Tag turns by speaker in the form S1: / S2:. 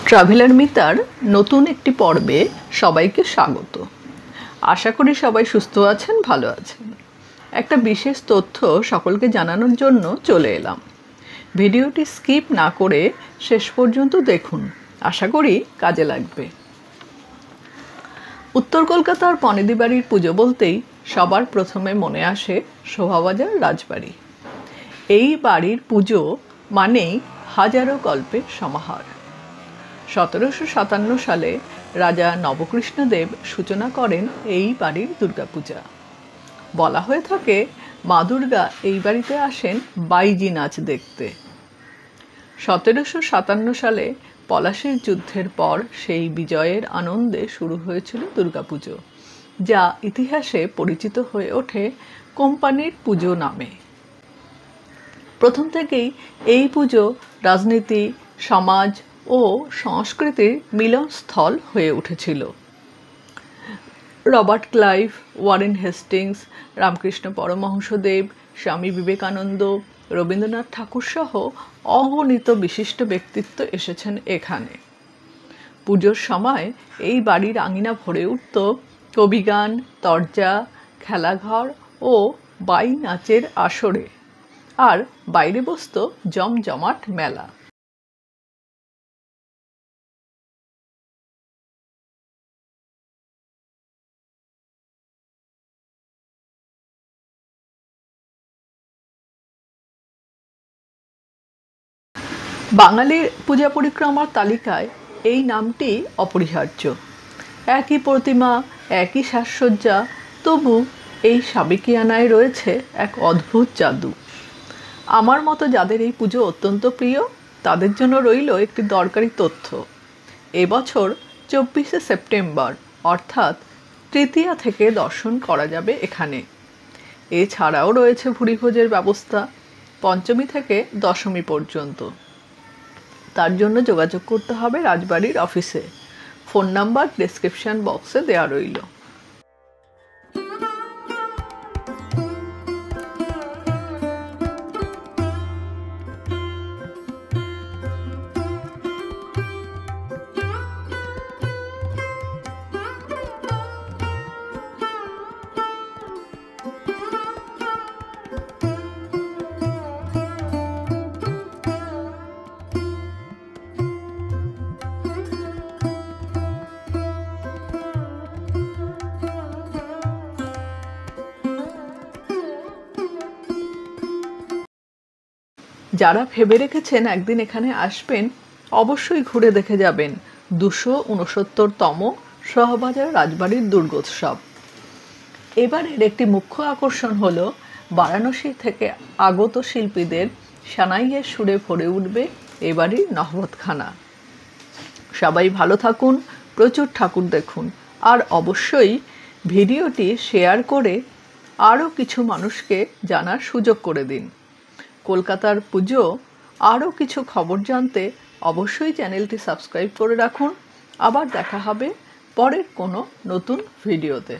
S1: Traveller মিতার নতুন একটি পর্বে সবাইকে স্বাগত। আশা করি সবাই সুস্থ আছেন, ভালো আছেন। একটা বিশেষ তথ্য সকলকে জানানোর জন্য চলে এলাম। ভিডিওটি স্কিপ না করে শেষ পর্যন্ত দেখুন, আশা করি কাজে লাগবে। উত্তর কলকাতার পনেদি বাড়ির পুজো বলতেই সবার প্রথমে মনে আসে শোভাবাজার রাজবাড়ি। এই বাড়ির পুজো মানেই হাজারো গল্পের সমাহার। 1757 সালে রাজা নবকৃষ্ণদেব সূচনা করেন এই বাড়ির দুর্গাপূজা। বলা হয়ে থাকে মা দুর্গা এই বাড়িতে আসেন বাইজি নাচ দেখতে। 1757 সালে পলাশীর যুদ্ধের পর সেই বিজয়ের আনন্দে শুরু হয়েছিল দুর্গাপুজো, যা ইতিহাসে পরিচিত হয়ে ওঠে কোম্পানির পুজো নামে। প্রথম থেকেই এই পুজো রাজনীতি, সমাজ ও সংস্কৃতির মিলনস্থল হয়ে উঠেছিল। Robert Clive, Warren Hastings, Ramakrishna Paramahansadeb, Swami Vivekananda, Rabindranath ঠাকুর সহ অগণিত বিশিষ্ট ব্যক্তিত্ব এসেছেন এখানে। পুজোর সময় এই বাড়ির আঙিনা ভরে উঠত কবিগান, তরজা, খেলাঘর ও বাই নাচের আসরে, আর বাইরে বসত জমজমাট মেলা। বাঙালির পূজা পরিক্রমার তালিকায় এই নামটি অপরিহার্য। একই প্রতিমা, একই সাজসজ্জা, তবু এই সাবেকিয়ানায় রয়েছে এক অদ্ভুত জাদু। আমার মতো যাদের এই পুজো অত্যন্ত প্রিয়, তাদের জন্য রইল একটি দরকারি তথ্য। এবছর 24শে সেপ্টেম্বর অর্থাৎ তৃতীয়া থেকে দর্শন করা যাবে এখানে। এছাড়াও রয়েছে ভুরিভোজের ব্যবস্থা পঞ্চমী থেকে দশমী পর্যন্ত। তার জন্য যোগাযোগ করতে হবে রাজবাড়ির অফিসে। ফোন নাম্বার ডেসক্রিপশন বক্সে দেওয়া রইল। যারা ভেবে রেখেছেন একদিন এখানে আসবেন, অবশ্যই ঘুরে দেখে যাবেন 269তম শোভাবাজার রাজবাড়ির দুর্গোৎসব। এবারের একটি মুখ্য আকর্ষণ হলো বারাণসী থেকে আগত শিল্পীদের সানাইয়ের সুরে ভরে উঠবে এবাড়ির নহবতখানা। সবাই ভালো থাকুন, প্রচুর ঠাকুর দেখুন, আর অবশ্যই ভিডিওটি শেয়ার করে আরও কিছু মানুষকে জানার সুযোগ করে দিন। কলকাতার পুজো আরও কিছু খবর জানতে অবশ্যই চ্যানেলটি সাবস্ক্রাইব করে রাখুন। আবার দেখা হবে পরের কোনো নতুন ভিডিওতে।